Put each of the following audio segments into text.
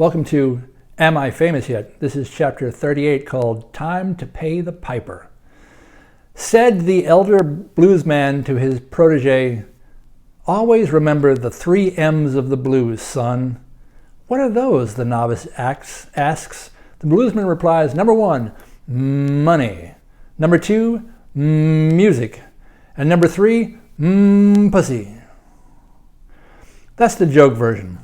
Welcome to Am I Famous Yet? This is chapter 38 called Time to Pay the Piper. Said the elder bluesman to his protege, "Always remember the 3 M's of the blues, son." "What are those?" the novice asks. The bluesman replies, "Number 1, money. Number 2, music. And number 3, pussy." That's the joke version.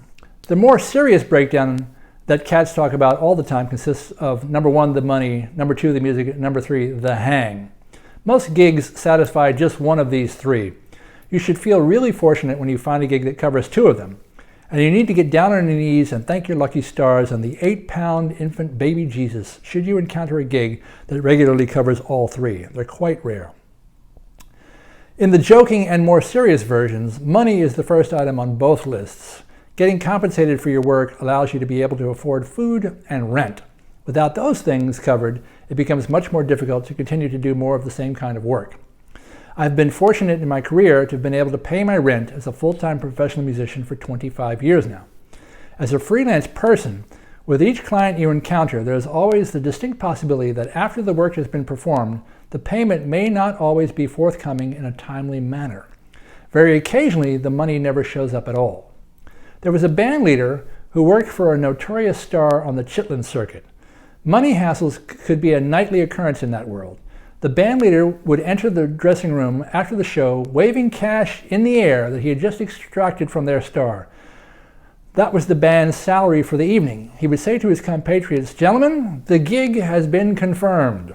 The more serious breakdown that cats talk about all the time consists of number 1, the money, number 2, the music, and number 3, the hang. Most gigs satisfy just one of these 3. You should feel really fortunate when you find a gig that covers 2 of them. And you need to get down on your knees and thank your lucky stars and the 8-pound infant baby Jesus should you encounter a gig that regularly covers all 3. They're quite rare. In the joking and more serious versions, money is the first item on both lists. Getting compensated for your work allows you to be able to afford food and rent. Without those things covered, it becomes much more difficult to continue to do more of the same kind of work. I've been fortunate in my career to have been able to pay my rent as a full-time professional musician for 25 years now. As a freelance person, with each client you encounter, there is always the distinct possibility that after the work has been performed, the payment may not always be forthcoming in a timely manner. Very occasionally, the money never shows up at all. There was a band leader who worked for a notorious star on the Chitlin circuit. Money hassles could be a nightly occurrence in that world. The band leader would enter the dressing room after the show, waving cash in the air that he had just extracted from their star. That was the band's salary for the evening. He would say to his compatriots, "Gentlemen, the gig has been confirmed."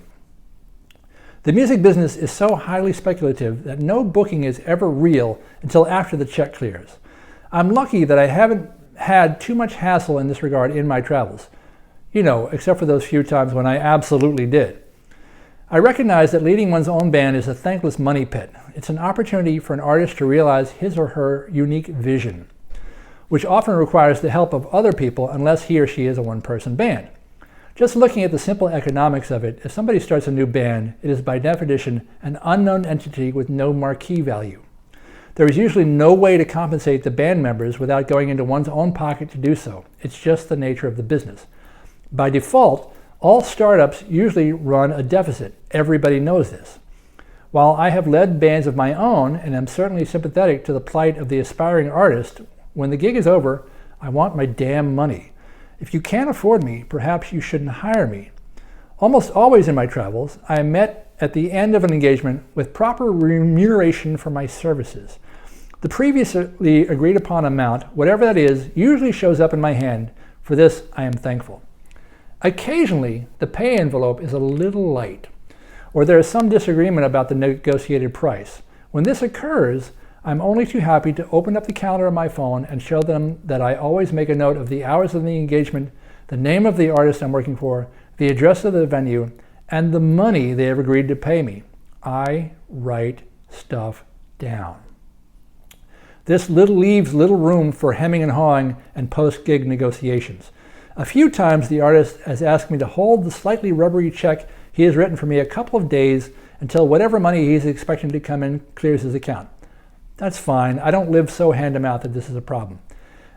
The music business is so highly speculative that no booking is ever real until after the check clears. I'm lucky that I haven't had too much hassle in this regard in my travels. Except for those few times when I absolutely did. I recognize that leading one's own band is a thankless money pit. It's an opportunity for an artist to realize his or her unique vision, which often requires the help of other people unless he or she is a one-person band. Just looking at the simple economics of it, if somebody starts a new band, it is by definition an unknown entity with no marquee value. There is usually no way to compensate the band members without going into one's own pocket to do so. It's just the nature of the business. By default, all startups usually run a deficit. Everybody knows this. While I have led bands of my own and am certainly sympathetic to the plight of the aspiring artist, when the gig is over, I want my damn money. If you can't afford me, perhaps you shouldn't hire me. Almost always in my travels, I am met at the end of an engagement with proper remuneration for my services. The previously agreed upon amount, whatever that is, usually shows up in my hand. For this, I am thankful. Occasionally, the pay envelope is a little light, or there is some disagreement about the negotiated price. When this occurs, I'm only too happy to open up the calendar on my phone and show them that I always make a note of the hours of the engagement, the name of the artist I'm working for, the address of the venue, and the money they have agreed to pay me. I write stuff down. This leaves little room for hemming and hawing and post-gig negotiations. A few times the artist has asked me to hold the slightly rubbery check he has written for me a couple of days until whatever money he's expecting to come in clears his account. That's fine. I don't live so hand-to-mouth that this is a problem.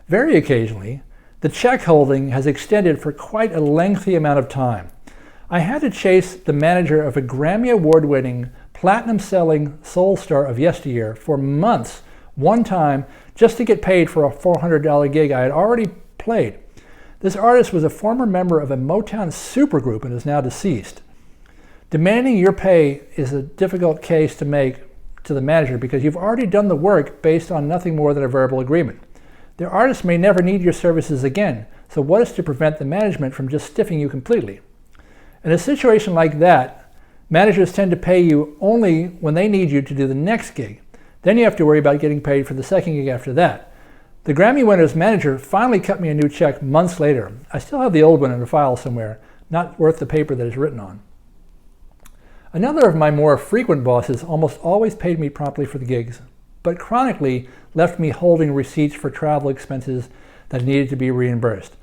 Very occasionally, the check holding has extended for quite a lengthy amount of time. I had to chase the manager of a Grammy Award-winning, platinum-selling soul star of yesteryear for months, one time, just to get paid for a $400 gig I had already played. This artist was a former member of a Motown supergroup and is now deceased. Demanding your pay is a difficult case to make to the manager because you've already done the work based on nothing more than a verbal agreement. The artist may never need your services again, so what is to prevent the management from just stiffing you completely? In a situation like that, managers tend to pay you only when they need you to do the next gig. Then you have to worry about getting paid for the second gig after that. The Grammy winner's manager finally cut me a new check months later. I still have the old one in a file somewhere, not worth the paper that it's written on. Another of my more frequent bosses almost always paid me promptly for the gigs, but chronically left me holding receipts for travel expenses that needed to be reimbursed.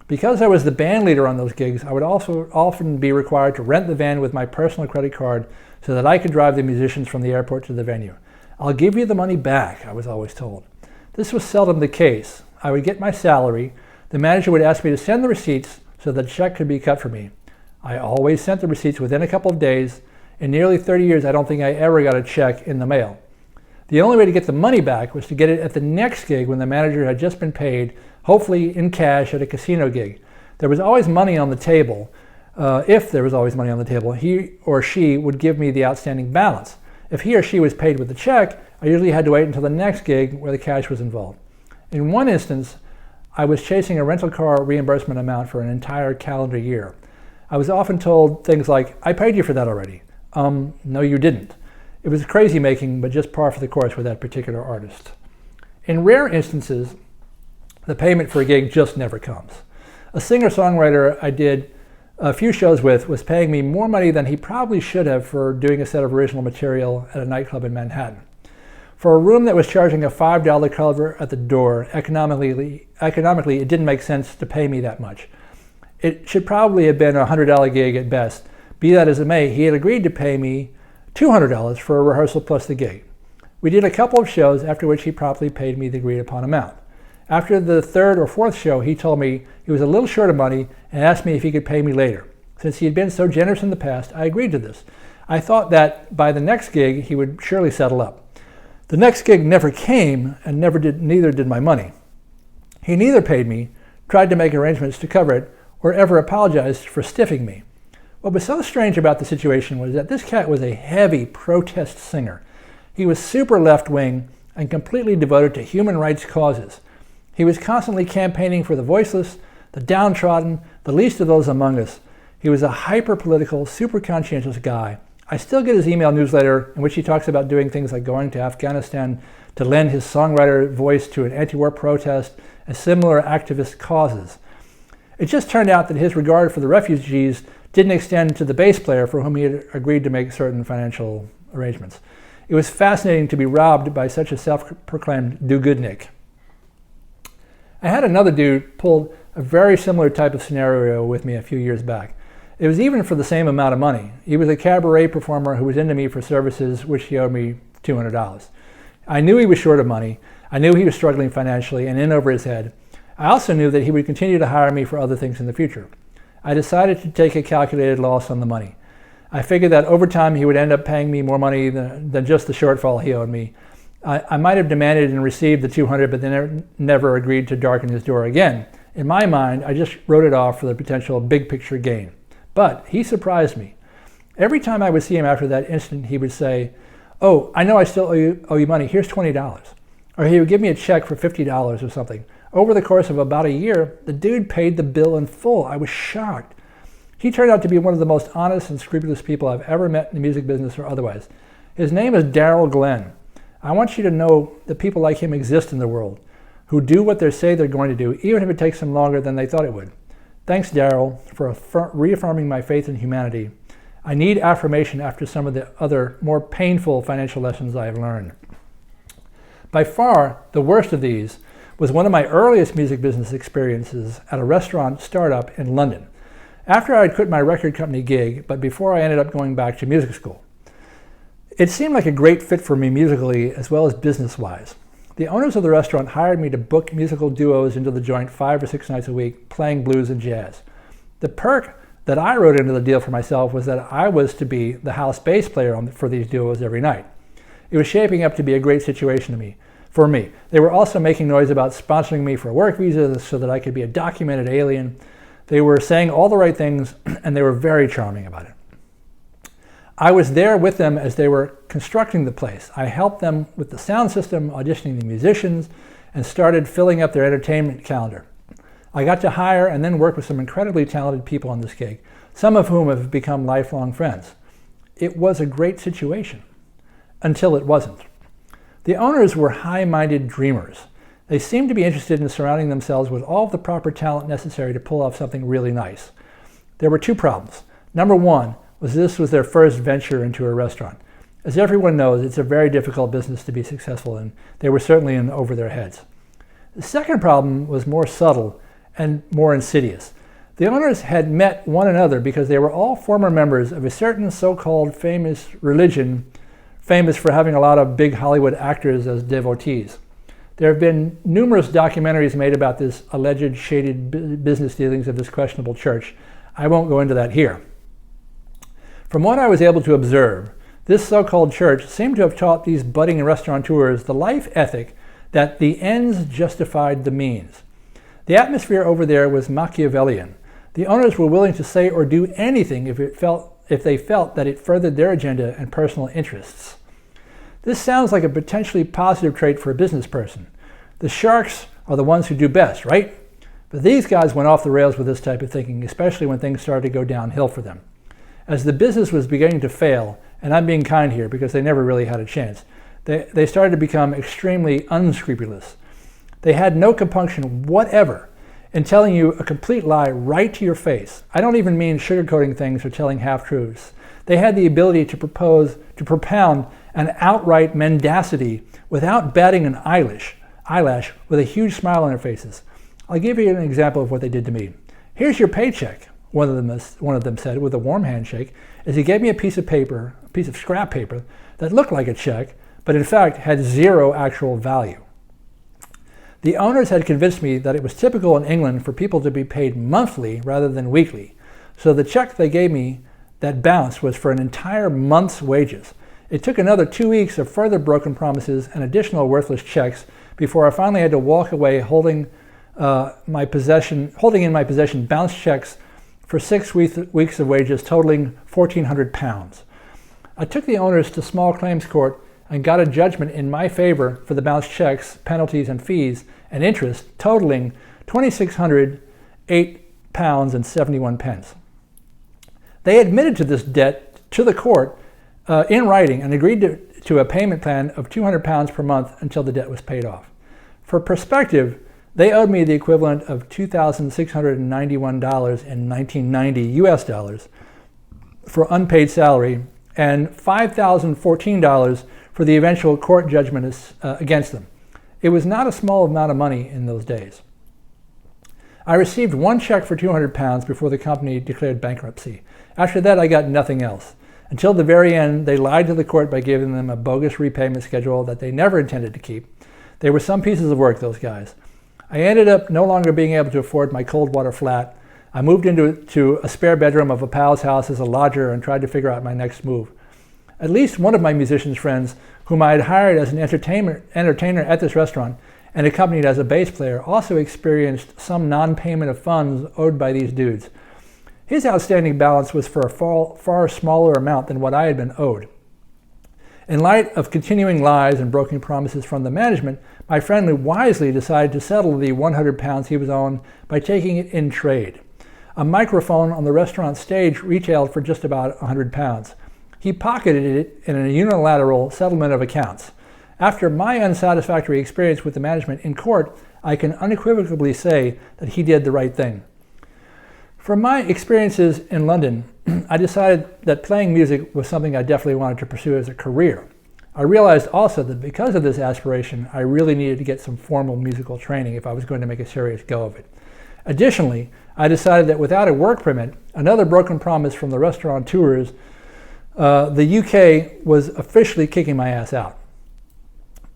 Because I was the band leader on those gigs, I would also often be required to rent the van with my personal credit card so that I could drive the musicians from the airport to the venue. "I'll give you the money back," I was always told. This was seldom the case. I would get my salary, The manager would ask me to send the receipts so that the check could be cut for me. I always sent the receipts within a couple of days. In nearly 30 years, I don't think I ever got a check in the mail. The only way to get the money back was to get it at the next gig when the manager had just been paid, hopefully in cash at a casino gig. There was always money on the table. If there was always money on the table, he or she would give me the outstanding balance. If he or she was paid with the check, I usually had to wait until the next gig where the cash was involved. In one instance, I was chasing a rental car reimbursement amount for an entire calendar year. I was often told things like, "I paid you for that already." No, you didn't. It was crazy making, but just par for the course with that particular artist. In rare instances, the payment for a gig just never comes. A singer-songwriter I did a few shows with was paying me more money than he probably should have for doing a set of original material at a nightclub in Manhattan. For a room that was charging a $5 cover at the door, economically, it didn't make sense to pay me that much. It should probably have been a $100 gig at best. Be that as it may, he had agreed to pay me $200 for a rehearsal plus the gig. We did a couple of shows, after which he promptly paid me the agreed upon amount. After the third or fourth show, he told me he was a little short of money and asked me if he could pay me later. Since he had been so generous in the past, I agreed to this. I thought that by the next gig, he would surely settle up. The next gig never came, and neither did my money. He neither paid me, tried to make arrangements to cover it, or ever apologized for stiffing me. What was so strange about the situation was that this cat was a heavy protest singer. He was super left-wing and completely devoted to human rights causes. He was constantly campaigning for the voiceless, the downtrodden, the least of those among us. He was a hyper-political, super conscientious guy. I still get his email newsletter in which he talks about doing things like going to Afghanistan to lend his songwriter voice to an anti-war protest and similar activist causes. It just turned out that his regard for the refugees didn't extend to the bass player for whom he had agreed to make certain financial arrangements. It was fascinating to be robbed by such a self-proclaimed do-goodnik. I had another dude pull a very similar type of scenario with me a few years back. It was even for the same amount of money. He was a cabaret performer who was into me for services which he owed me $200. I knew he was short of money. I knew he was struggling financially and in over his head. I also knew that he would continue to hire me for other things in the future. I decided to take a calculated loss on the money. I figured that over time he would end up paying me more money than just the shortfall he owed me. I might have demanded and received the $200, but then never agreed to darken his door again. In my mind, I just wrote it off for the potential big picture gain. But he surprised me. Every time I would see him after that incident, he would say, "Oh, I know I still owe you money. Here's $20. Or he would give me a check for $50 or something. Over the course of about a year, the dude paid the bill in full. I was shocked. He turned out to be one of the most honest and scrupulous people I've ever met in the music business or otherwise. His name is Daryl Glenn. I want you to know that people like him exist in the world, who do what they say they're going to do, even if it takes them longer than they thought it would. Thanks, Daryl, for reaffirming my faith in humanity. I need affirmation after some of the other more painful financial lessons I have learned." By far, the worst of these was one of my earliest music business experiences at a restaurant startup in London, after I had quit my record company gig, but before I ended up going back to music school. It seemed like a great fit for me musically as well as business-wise. The owners of the restaurant hired me to book musical duos into the joint 5 or 6 nights a week, playing blues and jazz. The perk that I wrote into the deal for myself was that I was to be the house bass player for these duos every night. It was shaping up to be a great situation for me. They were also making noise about sponsoring me for a work visa so that I could be a documented alien. They were saying all the right things, and they were very charming about it. I was there with them as they were constructing the place. I helped them with the sound system, auditioning the musicians, and started filling up their entertainment calendar. I got to hire and then work with some incredibly talented people on this gig, some of whom have become lifelong friends. It was a great situation, until it wasn't. The owners were high-minded dreamers. They seemed to be interested in surrounding themselves with all of the proper talent necessary to pull off something really nice. There were 2 problems. Number 1 was this was their first venture into a restaurant. As everyone knows, it's a very difficult business to be successful in. They were certainly in over their heads. The second problem was more subtle and more insidious. The owners had met one another because they were all former members of a certain so-called famous religion, famous for having a lot of big Hollywood actors as devotees. There have been numerous documentaries made about this alleged shaded business dealings of this questionable church. I won't go into that here. From what I was able to observe, this so-called church seemed to have taught these budding restaurateurs the life ethic that the ends justified the means. The atmosphere over there was Machiavellian. The owners were willing to say or do anything if they felt that it furthered their agenda and personal interests. This sounds like a potentially positive trait for a business person. The sharks are the ones who do best, right? But these guys went off the rails with this type of thinking, especially when things started to go downhill for them. As the business was beginning to fail, and I'm being kind here because they never really had a chance, they started to become extremely unscrupulous. They had no compunction whatever in telling you a complete lie right to your face. I don't even mean sugarcoating things or telling half-truths. They had the ability to propound an outright mendacity without batting an eyelash with a huge smile on their faces. I'll give you an example of what they did to me. Here's your paycheck, one of them said with a warm handshake, as he gave me a piece of scrap paper that looked like a check, but in fact had zero actual value. The owners had convinced me that it was typical in England for people to be paid monthly rather than weekly, so the check they gave me that bounced was for an entire month's wages. It took another 2 weeks of further broken promises and additional worthless checks before I finally had to walk away holding in my possession bounced checks for 6 weeks of wages totaling £1,400. I took the owners to small claims court and got a judgment in my favor for the bounced checks, penalties and fees and interest totaling £2,608.71. They admitted to this debt to the court in writing and agreed to a payment plan of £200 per month until the debt was paid off. For perspective, they owed me the equivalent of $2,691 in 1990 US dollars for unpaid salary and $5,014 for the eventual court judgment against them. It was not a small amount of money in those days. I received one check for £200 before the company declared bankruptcy. After that, I got nothing else. Until the very end, they lied to the court by giving them a bogus repayment schedule that they never intended to keep. They were some pieces of work, those guys. I ended up no longer being able to afford my cold water flat. I moved into a spare bedroom of a pal's house as a lodger and tried to figure out my next move. At least one of my musician's friends, whom I had hired as an entertainer at this restaurant and accompanied as a bass player, also experienced some non-payment of funds owed by these dudes. His outstanding balance was for a far smaller amount than what I had been owed. In light of continuing lies and broken promises from the management, my friend wisely decided to settle the £100 he was owed by taking it in trade. A microphone on the restaurant stage retailed for just about £100. He pocketed it in a unilateral settlement of accounts. After my unsatisfactory experience with the management in court, I can unequivocally say that he did the right thing. From my experiences in London, I decided that playing music was something I definitely wanted to pursue as a career. I realized also that because of this aspiration, I really needed to get some formal musical training if I was going to make a serious go of it. Additionally, I decided that without a work permit, another broken promise from the restaurateurs, the UK was officially kicking my ass out.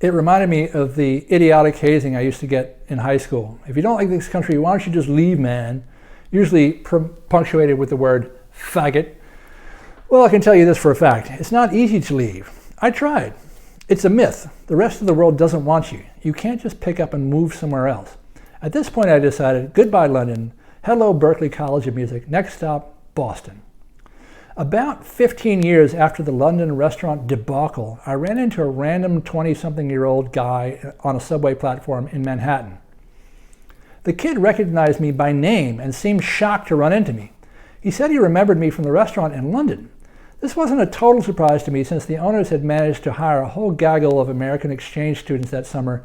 It reminded me of the idiotic hazing I used to get in high school. If you don't like this country, why don't you just leave, man? Usually punctuated with the word faggot. Well, I can tell you this for a fact. It's not easy to leave. I tried. It's a myth. The rest of the world doesn't want you. You can't just pick up and move somewhere else. At this point, I decided, goodbye London, hello Berklee College of Music, next stop, Boston. About 15 years after the London restaurant debacle, I ran into a random 20-something-year-old guy on a subway platform in Manhattan. The kid recognized me by name and seemed shocked to run into me. He said he remembered me from the restaurant in London. This wasn't a total surprise to me since the owners had managed to hire a whole gaggle of American exchange students that summer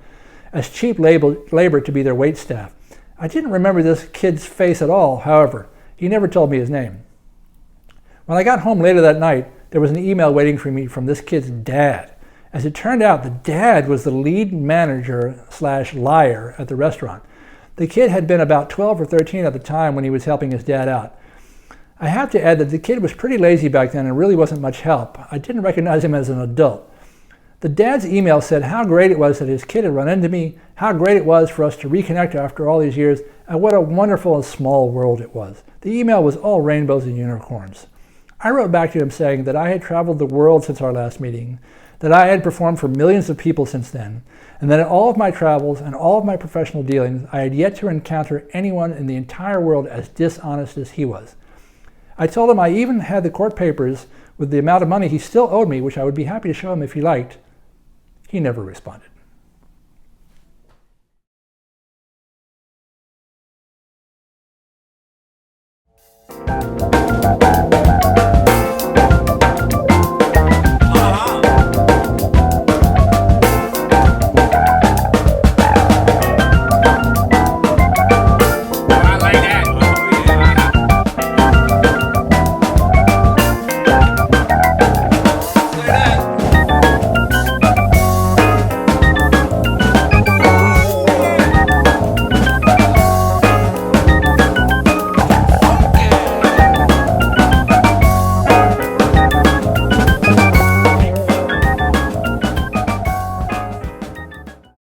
as cheap labor to be their wait staff. I didn't remember this kid's face at all, however. He never told me his name. When I got home later that night, there was an email waiting for me from this kid's dad. As it turned out, the dad was the lead manager/liar at the restaurant. The kid had been about 12 or 13 at the time when he was helping his dad out. I have to add that the kid was pretty lazy back then and really wasn't much help. I didn't recognize him as an adult. The dad's email said how great it was that his kid had run into me, how great it was for us to reconnect after all these years, and what a wonderful and small world it was. The email was all rainbows and unicorns. I wrote back to him saying that I had traveled the world since our last meeting, that I had performed for millions of people since then, and that in all of my travels and all of my professional dealings, I had yet to encounter anyone in the entire world as dishonest as he was. I told him I even had the court papers with the amount of money he still owed me, which I would be happy to show him if he liked. He never responded.